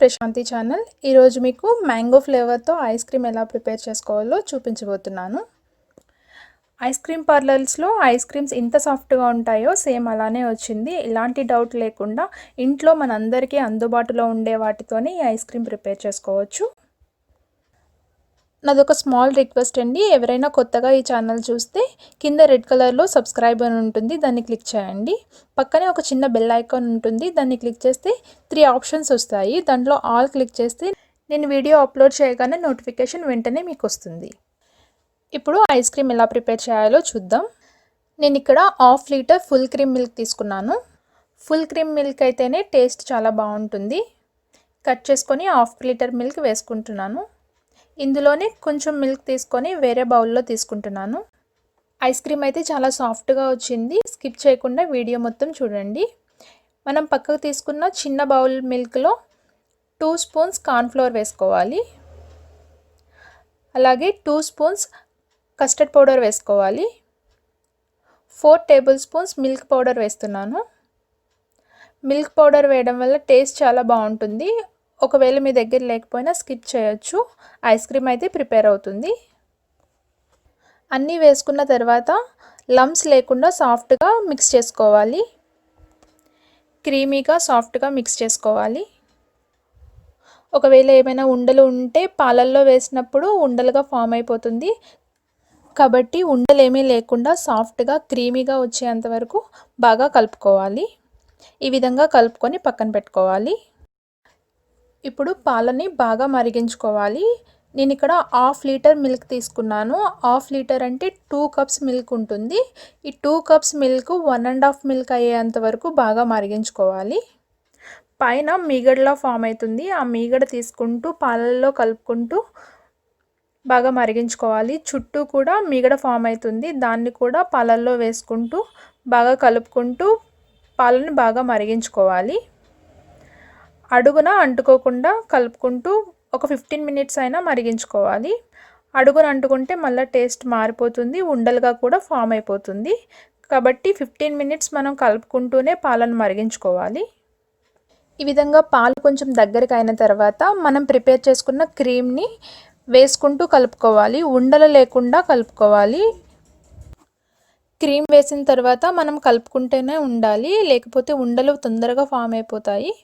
Prashanti channel. ఈరోజు మీకు mango ఫ్లేవర్తో ice cream ఎలా ప్రిపేర్ చేసుకోవాలో చూపించబోతున్నాను. ఐస్ క్రీమ్ పార్లర్స్లో ఐస్ క్రీమ్స్ ఇంత సాఫ్ట్గా ఉంటాయో సేమ్ అలానే వచ్చింది. ఎలాంటి డౌట్ లేకుండా ఇంట్లో మనందరికీ అందుబాటులో ఉండే వాటితోనే ఈ ఐస్ క్రీమ్ ప్రిపేర్ చేసుకోవచ్చు. నాదొక స్మాల్ రిక్వెస్ట్ అండి, ఎవరైనా కొత్తగా ఈ ఛానల్ చూస్తే కింద రెడ్ కలర్లో సబ్స్క్రైబ్ అని ఉంటుంది, దాన్ని క్లిక్ చేయండి. పక్కనే ఒక చిన్న బెల్ ఐకాన్ ఉంటుంది, దాన్ని క్లిక్ చేస్తే 3 ఆప్షన్స్ వస్తాయి. దాంట్లో ఆల్ క్లిక్ చేస్తే నేను వీడియో అప్లోడ్ చేయగానే నోటిఫికేషన్ వెంటనే మీకు వస్తుంది. ఇప్పుడు ఐస్ క్రీమ్ ఎలా ప్రిపేర్ చేయాలో చూద్దాం. నేను ఇక్కడ 1/2 లీటర్ ఫుల్ క్రీమ్ మిల్క్ తీసుకున్నాను. ఫుల్ క్రీమ్ మిల్క్ అయితేనే టేస్ట్ చాలా బాగుంటుంది. కట్ చేసుకొని 1/2 లీటర్ మిల్క్ వేసుకుంటున్నాను. ఇందులోనే కొంచెం మిల్క్ తీసుకొని వేరే బౌల్లో తీసుకుంటున్నాను. ఐస్ క్రీమ్ అయితే చాలా సాఫ్ట్గా వచ్చింది. స్కిప్ చేయకుండా వీడియో మొత్తం చూడండి. మనం పక్కకు తీసుకున్న చిన్న బౌల్ మిల్క్లో 2 స్పూన్స్ కార్న్ఫ్లోర్ వేసుకోవాలి. అలాగే 2 స్పూన్స్ కస్టర్డ్ పౌడర్ వేసుకోవాలి. 4 టేబుల్ స్పూన్స్ మిల్క్ పౌడర్ వేస్తున్నాను. మిల్క్ పౌడర్ వేయడం వల్ల టేస్ట్ చాలా బాగుంటుంది. ఒకవేళ మీ దగ్గర లేకపోయినా స్కిప్ చేయొచ్చు. ఐస్ క్రీమ్ అయితే ప్రిపేర్ అవుతుంది. అన్నీ వేసుకున్న తర్వాత లమ్స్ లేకుండా సాఫ్ట్గా మిక్స్ చేసుకోవాలి. క్రీమీగా సాఫ్ట్గా మిక్స్ చేసుకోవాలి. ఒకవేళ ఏమైనా ఉండలు ఉంటే పాలల్లో వేసినప్పుడు ఉండలుగా ఫామ్ అయిపోతుంది. కాబట్టి ఉండలు ఏమీ లేకుండా సాఫ్ట్గా క్రీమీగా వచ్చేంత వరకు బాగా కలుపుకోవాలి. ఈ విధంగా కలుపుకొని పక్కన పెట్టుకోవాలి. ఇప్పుడు పాలని బాగా మరిగించుకోవాలి. నేను ఇక్కడ 1/2 లీటర్ మిల్క్ తీసుకున్నాను. 1/2 లీటర్ అంటే 2 కప్స్ మిల్క్ ఉంటుంది. ఈ 2 కప్స్ మిల్క్ 1.5 మిల్క్ అయ్యేంత వరకు బాగా మరిగించుకోవాలి. పైన మీగడలా ఫామ్ అవుతుంది. ఆ మీగడ తీసుకుంటూ పాలల్లో కలుపుకుంటూ బాగా మరిగించుకోవాలి. చుట్టూ కూడా మీగడ ఫామ్ అవుతుంది. దాన్ని కూడా పాలల్లో వేసుకుంటూ బాగా కలుపుకుంటూ పాలని బాగా మరిగించుకోవాలి. అడుగున అంటుకోకుండా కలుపుకుంటూ ఒక 15 మినిట్స్ అయినా మరిగించుకోవాలి. అడుగున అంటుకుంటే మళ్ళీ టేస్ట్ మారిపోతుంది, ఉండలుగా కూడా ఫామ్ అయిపోతుంది. కాబట్టి 15 మినిట్స్ మనం కలుపుకుంటూనే పాలను మరిగించుకోవాలి. ఈ విధంగా పాలు కొంచెం దగ్గరికి అయిన తర్వాత మనం ప్రిపేర్ చేసుకున్న క్రీమ్ని వేసుకుంటూ కలుపుకోవాలి. ఉండలు లేకుండా కలుపుకోవాలి. క్రీమ్ వేసిన తర్వాత మనం కలుపుకుంటూనే ఉండాలి, లేకపోతే ఉండలు తొందరగా ఫామ్ అయిపోతాయి.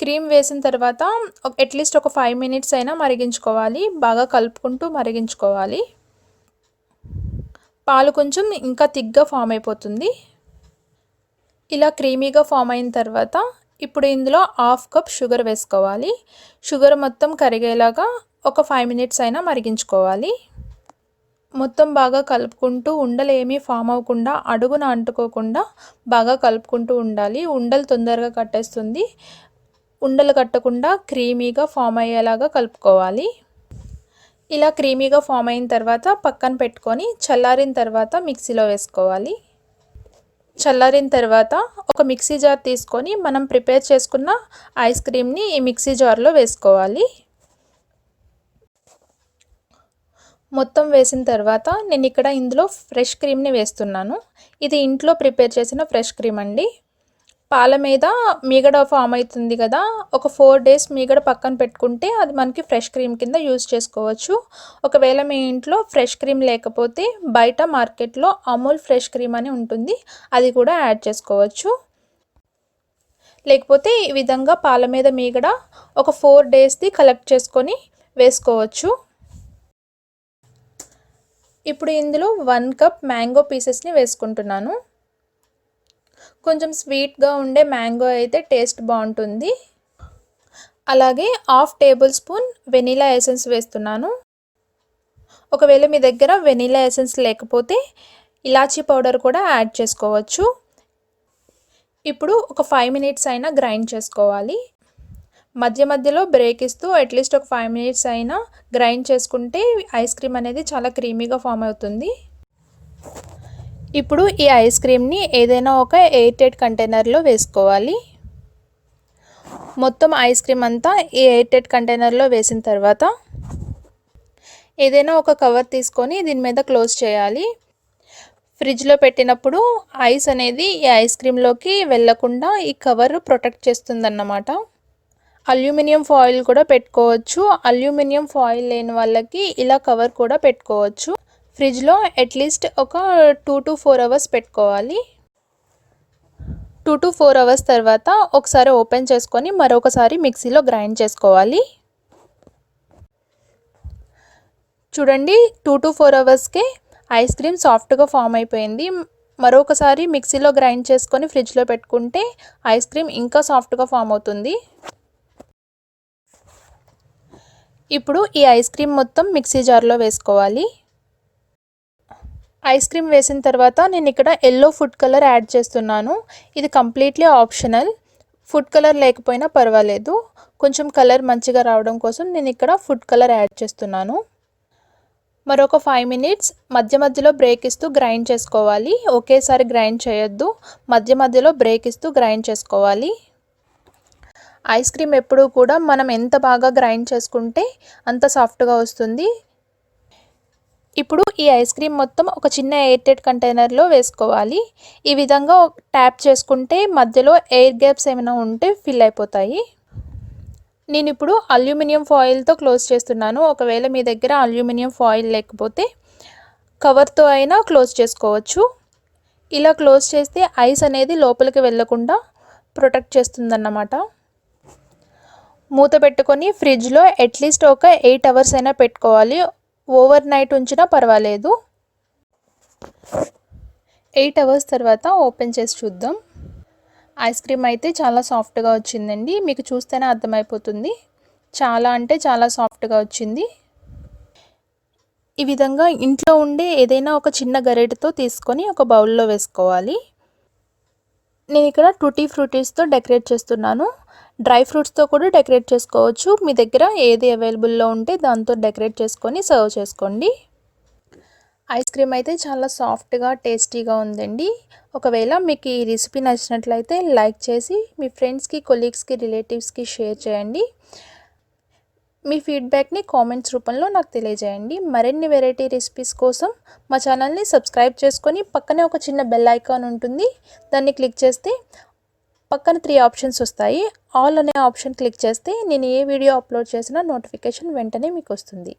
క్రీమ్ వేసిన తర్వాత అట్లీస్ట్ ఒక 5 మినిట్స్ అయినా మరిగించుకోవాలి. బాగా కలుపుకుంటూ మరిగించుకోవాలి. పాలు కొంచెం ఇంకా థిక్గా ఫామ్ అయిపోతుంది. ఇలా క్రీమీగా ఫామ్ అయిన తర్వాత ఇప్పుడు ఇందులో 1/2 కప్ షుగర్ వేసుకోవాలి. షుగర్ మొత్తం కరిగేలాగా ఒక 5 మినిట్స్ అయినా మరిగించుకోవాలి. మొత్తం బాగా కలుపుకుంటూ ఉండలు ఏమీ ఫామ్ అవ్వకుండా అడుగున అంటుకోకుండా బాగా కలుపుకుంటూ ఉండాలి. ఉండలు తొందరగా కట్టేస్తుంది. ఉండలు కట్టకుండా క్రీమీగా ఫామ్ అయ్యేలాగా కలుపుకోవాలి. ఇలా క్రీమీగా ఫామ్ అయిన తర్వాత పక్కన పెట్టుకొని చల్లారిన తర్వాత మిక్సీలో వేసుకోవాలి. చల్లారిన తర్వాత ఒక మిక్సీ జార్ తీసుకొని మనం ప్రిపేర్ చేసుకున్న ఐస్ క్రీమ్ని ఈ మిక్సీ జార్లో వేసుకోవాలి. మొత్తం వేసిన తర్వాత నేను ఇక్కడ ఇందులో ఫ్రెష్ క్రీమ్ని వేస్తున్నాను. ఇది ఇంట్లో ప్రిపేర్ చేసిన ఫ్రెష్ క్రీమ్ అండి. పాల మీద మీగడ ఫామ్ అవుతుంది కదా, ఒక 4 డేస్ మీగడ పక్కన పెట్టుకుంటే అది మనకి ఫ్రెష్ క్రీమ్ కింద యూజ్ చేసుకోవచ్చు. ఒకవేళ మీ ఇంట్లో ఫ్రెష్ క్రీమ్ లేకపోతే బయట మార్కెట్లో అమూల్ ఫ్రెష్ క్రీమ్ అని ఉంటుంది, అది కూడా యాడ్ చేసుకోవచ్చు. లేకపోతే ఈ విధంగా పాల మీద మీగడ ఒక 4 డేస్ది కలెక్ట్ చేసుకొని వేసుకోవచ్చు. ఇప్పుడు ఇందులో 1 కప్ మ్యాంగో పీసెస్ని వేసుకుంటున్నాను. కొంచెం స్వీట్గా ఉండే మ్యాంగో అయితే టేస్ట్ బాగుంటుంది. అలాగే 1/2 టేబుల్ స్పూన్ వెనిలా ఎసెన్స్ వేస్తున్నాను. ఒకవేళ మీ దగ్గర వెనిలా ఎసెన్స్ లేకపోతే ఇలాచీ పౌడర్ కూడా యాడ్ చేసుకోవచ్చు. ఇప్పుడు ఒక 5 మినిట్స్ అయినా గ్రైండ్ చేసుకోవాలి. మధ్య మధ్యలో బ్రేక్ ఇస్తూ అట్లీస్ట్ ఒక 5 మినిట్స్ అయినా గ్రైండ్ చేసుకుంటే ఐస్ క్రీమ్ అనేది చాలా క్రీమీగా ఫామ్ అవుతుంది. ఇప్పుడు ఈ ఐస్ క్రీమ్ని ఏదైనా ఒక ఎయిర్టైట్ కంటైనర్లో వేసుకోవాలి. మొత్తం ఐస్ క్రీమ్ అంతా ఈ ఎయిర్టైట్ కంటైనర్లో వేసిన తర్వాత ఏదైనా ఒక కవర్ తీసుకొని దీని మీద క్లోజ్ చేయాలి. ఫ్రిడ్జ్లో పెట్టినప్పుడు ఐస్ అనేది ఈ ఐస్ క్రీమ్లోకి వెళ్ళకుండా ఈ కవర్ ప్రొటెక్ట్ చేస్తుందన్నమాట. అల్యూమినియం ఫాయిల్ కూడా పెట్టుకోవచ్చు. అల్యూమినియం ఫాయిల్ లేని వాళ్ళకి ఇలా కవర్ కూడా పెట్టుకోవచ్చు. ఫ్రిడ్జ్లో అట్లీస్ట్ ఒక 2 to 4 అవర్స్ పెట్టుకోవాలి. 2 to 4 అవర్స్ తర్వాత ఒకసారి ఓపెన్ చేసుకొని మరొకసారి మిక్సీలో గ్రైండ్ చేసుకోవాలి. చూడండి 2 to 4 అవర్స్కే ఐస్ క్రీమ్ సాఫ్ట్గా ఫామ్ అయిపోయింది. మరొకసారి మిక్సీలో గ్రైండ్ చేసుకొని ఫ్రిడ్జ్లో పెట్టుకుంటే ఐస్ క్రీమ్ ఇంకా సాఫ్ట్గా ఫామ్ అవుతుంది. ఇప్పుడు ఈ ఐస్ క్రీమ్ మొత్తం మిక్సీ జార్లో వేసుకోవాలి. ఐస్ క్రీమ్ వేసిన తర్వాత నేను ఇక్కడ ఎల్లో ఫుడ్ కలర్ యాడ్ చేస్తున్నాను. ఇది కంప్లీట్లీ ఆప్షనల్. ఫుడ్ కలర్ లేకపోయినా పర్వాలేదు. కొంచెం కలర్ మంచిగా రావడం కోసం నేను ఇక్కడ ఫుడ్ కలర్ యాడ్ చేస్తున్నాను. మరొక 5 minutes మధ్య మధ్యలో బ్రేక్ ఇస్తూ గ్రైండ్ చేసుకోవాలి. ఒకేసారి గ్రైండ్ చేయొద్దు. మధ్య మధ్యలో బ్రేక్ ఇస్తూ గ్రైండ్ చేసుకోవాలి. ఐస్ క్రీమ్ ఎప్పుడూ కూడా మనం ఎంత బాగా గ్రైండ్ చేసుకుంటే అంత సాఫ్ట్గా వస్తుంది. ఇప్పుడు ఈ ఐస్ క్రీమ్ మొత్తం ఒక చిన్న ఎయిర్టైట్ కంటైనర్లో వేసుకోవాలి. ఈ విధంగా ట్యాప్ చేసుకుంటే మధ్యలో ఎయిర్ గ్యాప్స్ ఏమైనా ఉంటే ఫిల్ అయిపోతాయి. నేను ఇప్పుడు అల్యూమినియం ఫాయిల్తో క్లోజ్ చేస్తున్నాను. ఒకవేళ మీ దగ్గర అల్యూమినియం ఫాయిల్ లేకపోతే కవర్తో అయినా క్లోజ్ చేసుకోవచ్చు. ఇలా క్లోజ్ చేస్తే ఐస్ అనేది లోపలికి వెళ్ళకుండా ప్రొటెక్ట్ చేస్తుందన్నమాట. మూత పెట్టుకొని ఫ్రిడ్జ్లో అట్లీస్ట్ ఒక 8 hours అయినా పెట్టుకోవాలి. ఓవర్ నైట్ ఉంచినా పర్వాలేదు. 8 hours తర్వాత ఓపెన్ చేసి చూద్దాం. ఐస్ క్రీమ్ అయితే చాలా సాఫ్ట్గా వచ్చిందండి. మీకు చూస్తేనే అర్థమైపోతుంది. చాలా అంటే చాలా సాఫ్ట్గా వచ్చింది. ఈ విధంగా ఇంట్లో ఉండే ఏదైనా ఒక చిన్న గరిటెతో తీసుకొని ఒక బౌల్లో వేసుకోవాలి. నేను ఇక్కడ టూటీ ఫ్రూటీస్తో డెకరేట్ చేస్తున్నాను. డ్రై ఫ్రూట్స్తో కూడా డెకరేట్ చేసుకోవచ్చు. మీ దగ్గర ఏది అవైలబుల్లో ఉంటే దాంతో డెకరేట్ చేసుకొని సర్వ్ చేసుకోండి. ఐస్ క్రీమ్ అయితే చాలా సాఫ్ట్గా టేస్టీగా ఉందండి. ఒకవేళ మీకు ఈ రెసిపీ నచ్చినట్లయితే లైక్ చేసి మీ ఫ్రెండ్స్కి, కొలీగ్స్కి, రిలేటివ్స్కి షేర్ చేయండి. మీ ఫీడ్బ్యాక్ని కామెంట్స్ రూపంలో నాకు తెలియజేయండి. మరిన్ని వెరైటీ రెసిపీస్ కోసం మా ఛానల్ని సబ్స్క్రైబ్ చేసుకొని పక్కనే ఒక చిన్న బెల్ ఐకాన్ ఉంటుంది. దాన్ని క్లిక్ చేస్తే పక్కన 3 ఆప్షన్స్ వస్తాయి. ఆల్ అనే ఆప్షన్ క్లిక్ చేస్తే నేను ఏ వీడియో అప్లోడ్ చేసినా నోటిఫికేషన్ వెంటనే మీకు వస్తుంది.